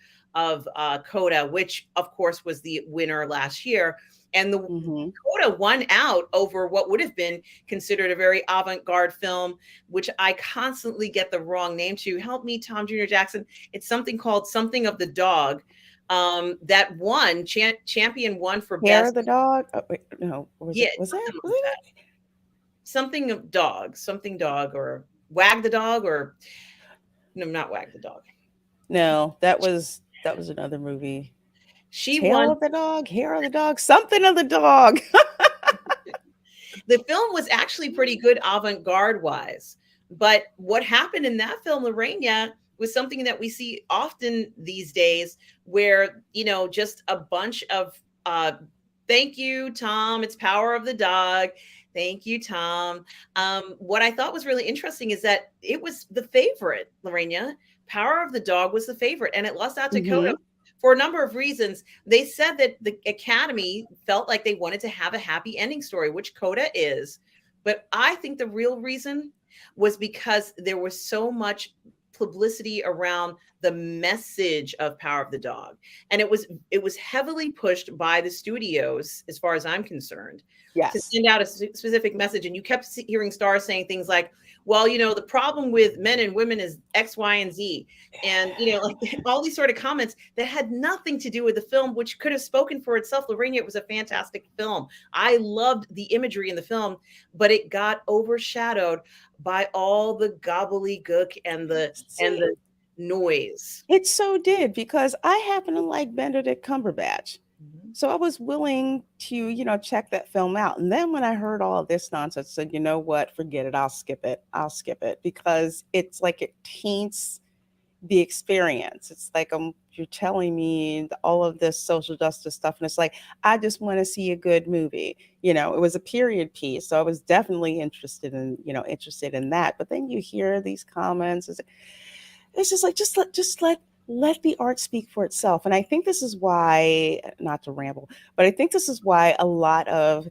Coda, which of course was the winner last year, and the Hmm. Coda won out over what would have been considered a very avant-garde film, which I constantly get the wrong name to. Help me, Tom Jr. Jackson. It's something called Something of the Dog, that won champion won for Hair of best. the dog. Oh, wait, no, was Yeah, it? Was that? something Was like it? that. Something of dog, something dog, or wag the dog, or no, not wag the dog. No, that was another movie. She Tail won. of the dog, hair of the dog, something of the dog. The film was actually pretty good avant-garde wise, but what happened in that film, Lorena, was something that we see often these days, where just a bunch of thank you, Tom, it's Power of the Dog. Thank you, Tom. What I thought was really interesting is that it was the favorite, Lorena. Power of the Dog was the favorite, and it lost out to Coda Hmm. for a number of reasons. They said that the Academy felt like they wanted to have a happy ending story, which Coda is. But I think the real reason was because there was so much publicity around the message of Power of the Dog. And it was heavily pushed by the studios, as far as I'm concerned, to Yes. send out a specific message. And you kept hearing stars saying things like, well, the problem with men and women is X, Y, and Z. And, like all these sort of comments that had nothing to do with the film, which could have spoken for itself. Lorena, it was a fantastic film. I loved the imagery in the film, but it got overshadowed by all the gobbledygook and See, the noise. it so did, because I happen to like Benedict Cumberbatch. Mhm. So I was willing to, check that film out. And then when I heard all of this nonsense, I said, you know what, forget it. I'll skip it. I'll skip it, because it's like it taints the experience. It's like, you're telling me all of this social justice stuff, and it's like, I just want to see a good movie. It was a period piece, so I was definitely interested in that. But then you hear these comments. It's just like, just let the art speak for itself. And I think this is why, not to ramble, but I think this is why a lot of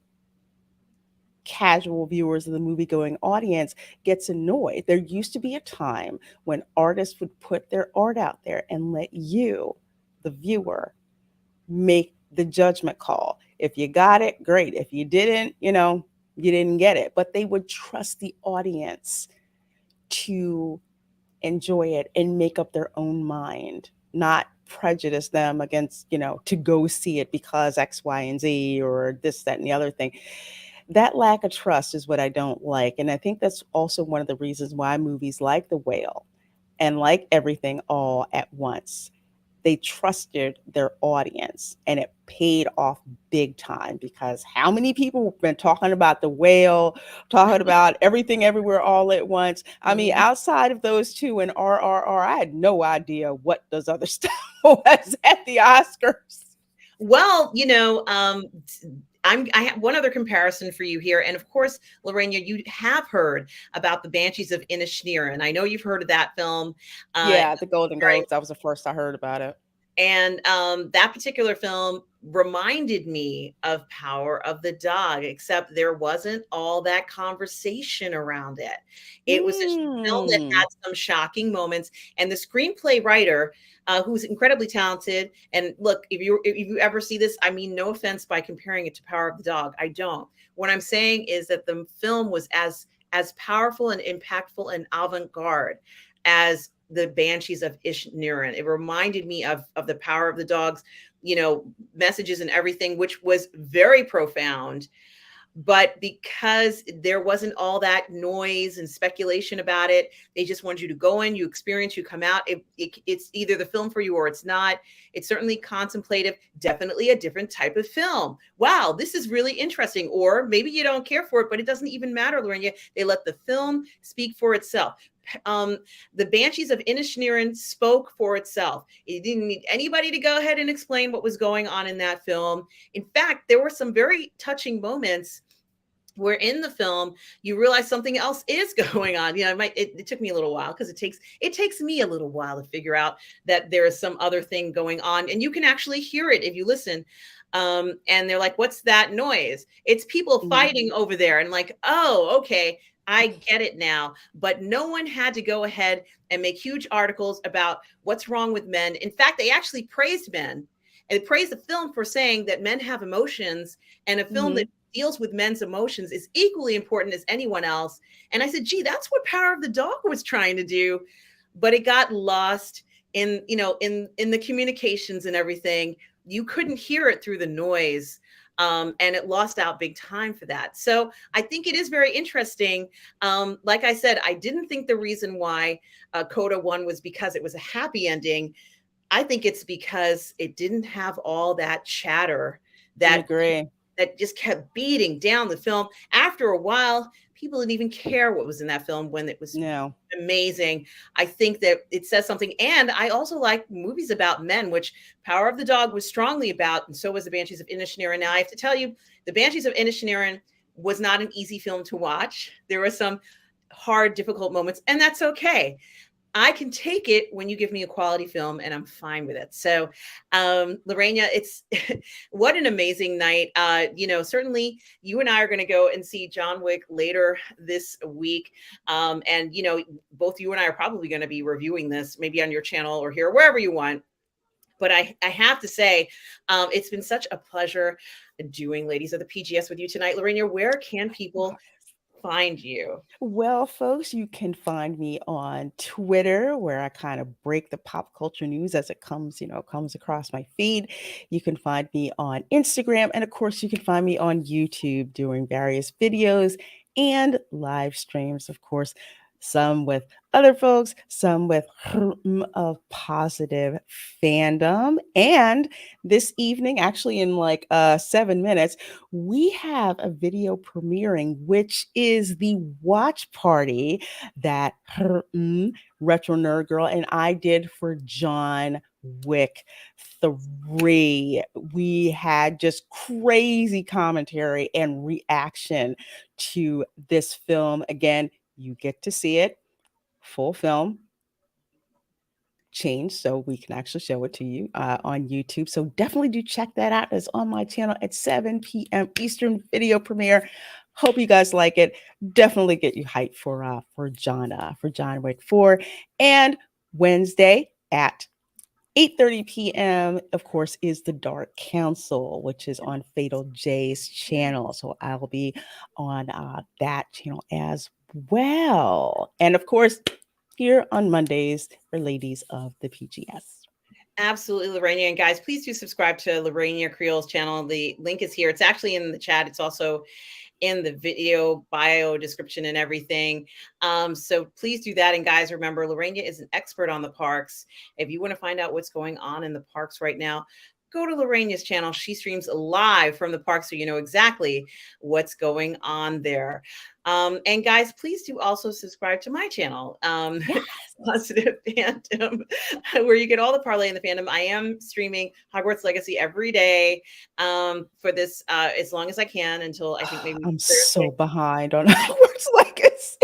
casual viewers of the movie going audience gets annoyed. There used to be a time when artists would put their art out there and let you, the viewer, make the judgment call. If you got it, great. If you didn't, you didn't get it. But they would trust the audience to enjoy it and make up their own mind, not prejudice them against, to go see it because X, Y, and Z, or this, that, and the other thing. That lack of trust is what I don't like. And I think that's also one of the reasons why movies like The Whale and like Everything All at Once they trusted their audience, and it paid off big time, because how many people have been talking about the whale, talking about everything everywhere all at once? I mean, Mhm. outside of those two and RRR, I had no idea what those other stuff was at the Oscars. Well, I have one other comparison for you here, and of course, Lorena, you have heard about the Banshees of Inisherin. I know you've heard of that film. Yeah, the Golden Very Globes. That was the first I heard about it. And that particular film reminded me of Power of the Dog, except there wasn't all that conversation around it. It was a film that Mm. had some shocking moments, and the screenplay writer, who's incredibly talented. And look, if you ever see this, I mean, no offense by comparing it to Power of the Dog, I don't. What I'm saying is that the film was as powerful and impactful and avant-garde as the Banshees of Inisherin. It reminded me of the Power of the Dog's, messages and everything, which was very profound. But because there wasn't all that noise and speculation about it, they just wanted you to go in, you experience, you come out. It's either the film for you or it's not. It's certainly contemplative, definitely a different type of film. Wow, this is really interesting. Or maybe you don't care for it, but it doesn't even matter, Lorena. They let the film speak for itself. Um, the Banshees of Inisherin spoke for itself. It didn't need anybody to go ahead and explain what was going on in that film. In fact, there were some very touching moments where in the film you realize something else is going on. It took me a little while, because it takes me a little while to figure out that there is some other thing going on, and you can actually hear it if you listen. And they're like, what's that noise? It's people Mhm. fighting over there. And like, oh, okay, I get it now. But no one had to go ahead and make huge articles about what's wrong with men. In fact, they actually praised men, and praised the film for saying that men have emotions, and a film that Mhm. deals with men's emotions is equally important as anyone else. And I said, gee, that's what Power of the Dog was trying to do. But it got lost in the communications and everything. You couldn't hear it through the noise. And it lost out big time for that. So I think it is very interesting. Like I said, I didn't think the reason why Coda won was because it was a happy ending. I think it's because it didn't have all that chatter I that agree. that just kept beating down the film. After a while, people didn't even care what was in that film when it was No. amazing. I think that it says something. And I also like movies about men, which Power of the Dog was strongly about, and so was The Banshees of Inisherin. Now, I have to tell you, The Banshees of Inisherin was not an easy film to watch. There were some hard, difficult moments, and that's okay. I can take it when you give me a quality film, and I'm fine with it. So, Lorena, it's what an amazing night. Certainly you and I are going to go and see John Wick later this week. And, both you and I are probably going to be reviewing this maybe on your channel or here, wherever you want. But I have to say, it's been such a pleasure doing Ladies of the PGS with you tonight. Lorena, where can people find you? Well, folks, you can find me on Twitter, where I kind of break the pop culture news as it comes, comes across my feed. You can find me on Instagram, and of course, you can find me on YouTube doing various videos and live streams, of course, some with other folks, some with of positive fandom. And this evening, actually in like 7 minutes, we have a video premiering, which is the watch party that Retro Nerd Girl and I did for John Wick 3. We had just crazy commentary and reaction to this film. Again, you get to see it full film change, so we can actually show it to you on YouTube. So definitely do check that out. It's on my channel at 7 p.m. Eastern video premiere. Hope you guys like it. Definitely get you hyped for John Wick 4. And Wednesday at 8:30 p.m., of course, is the Dark Council, which is on Fatal J's channel. So I'll be on that channel as well. And of course, here on Mondays for Ladies of the PGS. Absolutely, Lorena. And guys, please do subscribe to Lorena Creole's channel. The link is here. It's actually in the chat. It's also in the video bio description and everything. So please do that. And guys, remember, Lorena is an expert on the parks. If you want to find out what's going on in the parks right now, go to Lorena's channel. She streams live from the park, so you know exactly what's going on there. And guys, please do also subscribe to my channel, Yes. Positive Fandom, where you get all the parlay in the fandom. I am streaming Hogwarts Legacy every day for this as long as I can until I think maybe I'm Thursday. so behind on Hogwarts Legacy.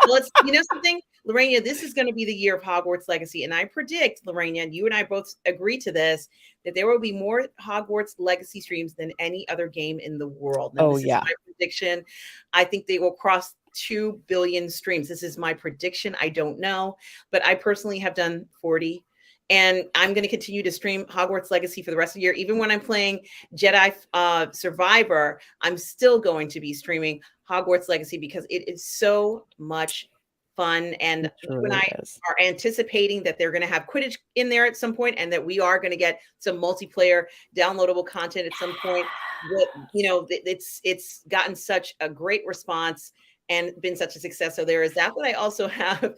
Well, it's, you know something, Lorena, this is going to be the year of Hogwarts Legacy. And I predict, Lorena, you and I both agree to this, that there will be more Hogwarts Legacy streams than any other game in the world. Now, Oh, this is yeah. my prediction. I think they will cross 2 billion streams. This is my prediction. I don't know, but I personally have done 40. And I'm going to continue to stream Hogwarts Legacy for the rest of the year. Even when I'm playing Jedi Survivor, I'm still going to be streaming Hogwarts Legacy because it is so much fun. And It you and truly I is. are anticipating that they're going to have Quidditch in there at some point, and that we are going to get some multiplayer downloadable content at some point. That, you know, it's gotten such a great response and been such a success. So there is that. But I also have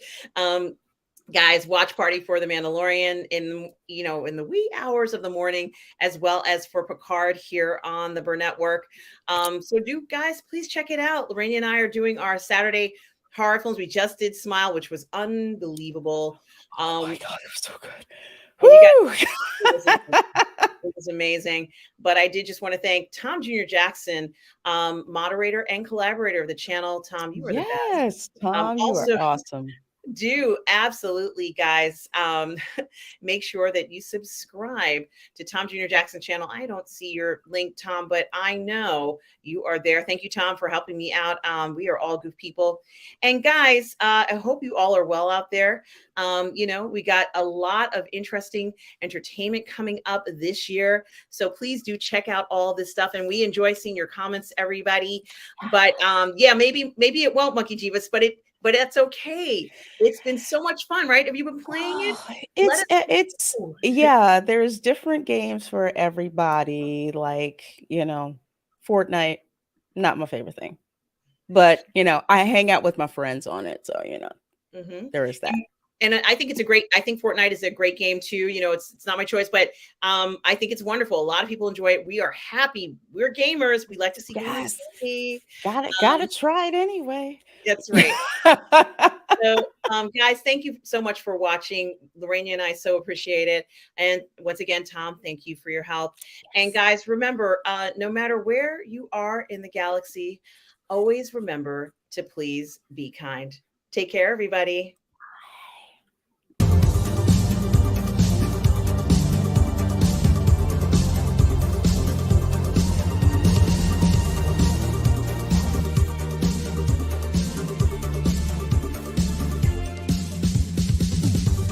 guys, watch party for the Mandalorian in, you know, in the wee hours of the morning, as well as for Picard here on the Burnettwork. So do guys, please check it out. Lorena and I are doing our Saturday horror films. We just did Smile, which was unbelievable. Oh my God, it was so good. And you Woo! guys, it was amazing. But I did just want to thank Tom Jr. Jackson, moderator and collaborator of the channel. Tom, you are the best. Yes, Tom, you are Also, awesome. do absolutely, guys. Make sure that you subscribe to Tom Jr. Jackson channel. I don't see your link, Tom, but I know you are there. Thank you, Tom, for helping me out. We are all goof people. And guys, I hope you all are well out there. You know, we got a lot of interesting entertainment coming up this year. So please do check out all this stuff. And we enjoy seeing your comments, everybody. But yeah, maybe it won't, Monkey Jeebus, but that's okay. It's been so much fun, right? Have you been playing it? Oh, Let us it's know. yeah, there's different games for everybody. Like, Fortnite, not my favorite thing. But, I hang out with my friends on it. So, Mhm. there is that. And I think I think Fortnite is a great game too. You know, it's not my choice, but I think it's wonderful. A lot of people enjoy it. We are happy. We're gamers. We like to see gamers Yes. happy. Gotta try it anyway. That's right. So, guys, thank you so much for watching. Lorena and I so appreciate it. And once again, Tom, thank you for your help. And guys, remember, no matter where you are in the galaxy, always remember to please be kind. Take care, everybody.